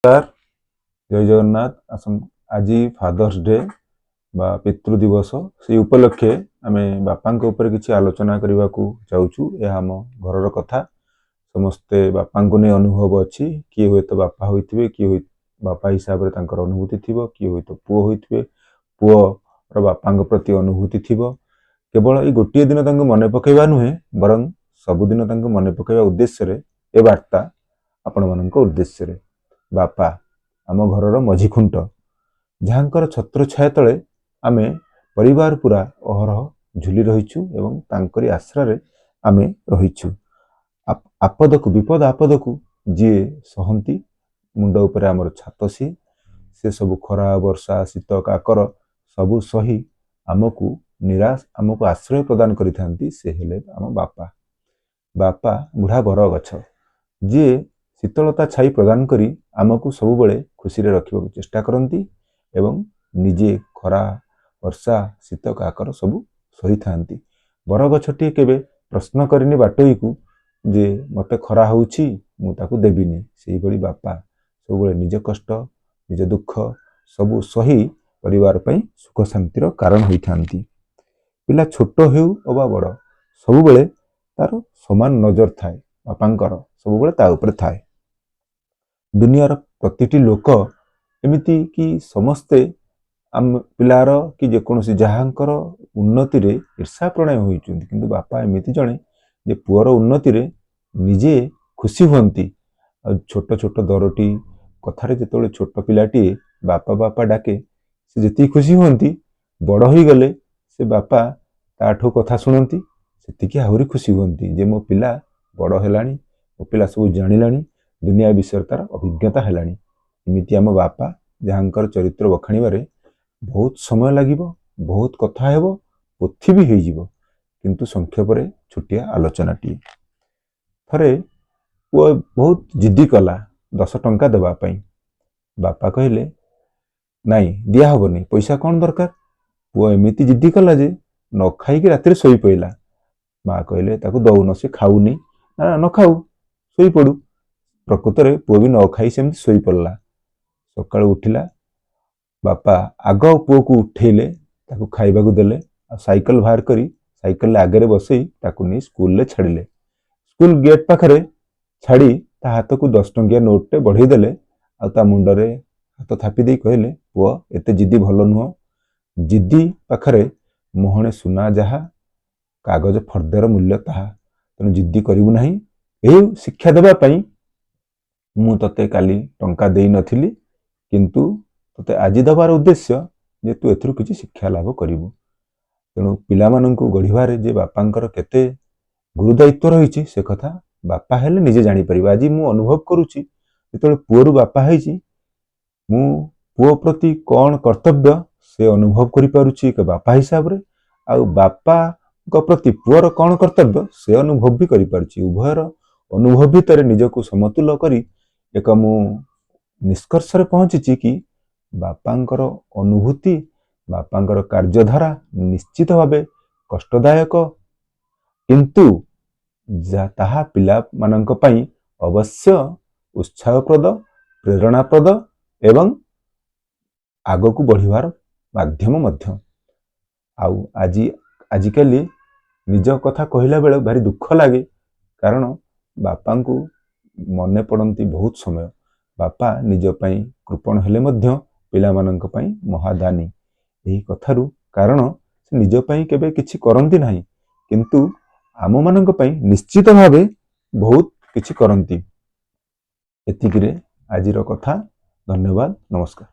नमस्कार जय जगन्नाथ आज फादर्स डे बा पितृ दिवस से उपलक्षे आमे बापा किसी आलोचना करने को चाहूँ। यह आम घर कथा समस्ते बापा को नहीं अनुभव अच्छी किए हुए तो बापा होते किए बापा हिसाब से अनुभूति थी किए हुए तो पुओ होते पुओर बापा प्रति अनुभूति थी। केवल ये गोटे दिन मन पकेवा नुहे बरं सबुदिन मन पकेवा उद्देश्य ए वार्ता आपण मान उद्देश्य बापा आम घर मझी खुंट जहाँकर छत्र छाया तले आमे परिवार पूरा अहरह झुली रहीचु एवं तांकरी आश्रय आमे रहीचु। आपद को विपद आपद को जी सहंती मुंड उपरे आमर छात से सब खरा वर्षा शीत काकर सबु सही आमको निराश आमको आश्रय प्रदान करिथांती से हेले आम बापा। बापा बुढ़ा बर गछ जी शीतलता छाई प्रदान करी आमको सबुबले खुशी रे रखिबा चेष्टा करती एवं निजे खरा वर्षा शीत काकर सबु सही थांती। बर गछटी केबे प्रश्न करनी बाटोई को जे मते खरा होउची मु ताकू देबिनी सेही बड़ी बापा सबुबले निज कष्ट निज दुख सबु सही परिवार पई सुख शांतिर कारण होई थांती। पिला छोट हेउ अबा बड़ सबुबले तार समान नजर थाए बापांकर सबुबले ता ऊपर थाए। दुनियार प्रतिटी लोक एमिति कि समस्ते आम पिलार कि जेकोसी जहाँकर उन्नति रे ईर्षा प्रणय होइचुंती किंतु बापा एमिति जणे जे पुअर उन्नति रे निजे खुशी हुंती। छोट छोट दरटी कथारे जेतोले छोट पिलाटी बापा बापा डाके से जेती खुशी हुंती बड़ होई गले से बापा ताठो कथा सुनंती सेतिकी आहुरी खुशी हुंती जे मो पिला बड़ हेलानी मो पिला सब जानिलानी दुनिया विषय तार अभिज्ञता हेलानी। एमिति आम बापा जहाँकर चरित्र बखाणीबारे बहुत समय लागिबो बहुत कथा हेबो पोथी भी होइजिबो किंतु संक्षेप रे छुटिया आलोचनाटी। थरे पुओ बहुत जिद्दी कला 10 टंका देबा पई बापा कहले नाई दिया हबनी पैसा कौन दरकार। पुओ एमिति जिद्दी कला जे न खाई कि रात्रि सोई पइला। माँ कहले ताकू दउन से खाऊनी ना न खाऊ सोई पड़ू। प्रकृत रे पुओ भी न खाई सेमती सोई पड़ला। सकाळ उठिला बापा आग पुओ को उठेले ताकू खाइबा को देले साइकिल बाहर करी साइकिल आगे बसई ताकू नहीं स्कूल ले छाड़िले। स्कूल गेट पाखरे छाड़ी ता हाथ को 10 टंकिया नोट टे बढ़ई देले आ ता मुंडरे हाथ थापी दे कहले पुओ एते जिद्दी भलो नुह जिद्दी पाखरे मोहणे सुना जहा कागज फर्देर मूल्य ताहा तेणु जिद्दी करिबु नाही। एही शिक्षा देबा पई मु तते काली टंका देई नथिली किंतु तते आजि दबार उद्देश्य जे तू एथरु किछि शिक्षा लाभ करिवु। तेणु पिला माननकु गढिबारे जे बापांकर केते गुरुदायित्व रहिछि से कथा बापा हेले निजे जानि परिबा। आज मु अनुभव करूछि जेतले पुओरु बापा हेछि मु पुओ प्रति कोन कर्तव्य से अनुभव करि पारुछि के बापा हिसाब रे आ बापा को प्रति पुओर कोन कर्तव्य से अनुभव भी करि पारुछि। उभयर अनुभव भितर निजको समतुल करी एक मु निष्कर्ष रे पहुंची कि बापांकर अनुभूति बापांकर कार्यधारा निश्चित भावे कष्टदायक किंतु ताहा पिला माननक पई अवश्य उत्साहप्रद प्रेरणाप्रद एवं आगको बढ़िवार माध्यम मध्य। आउ आजिकाली निज कथा कहला बेले भारी दुख लागे कारण बापा को मने पड़ती बहुत समय बापा निज पई कृपण हेले मध्य पिला माननक पई महादानी। एही कथारु कारण से निज पई केबे किछि करंती नाही किंतु आम माननक पई निश्चित भावे बहुत किछि करंती। एतिकिरे आजिर कथा धन्यवाद नमस्कार।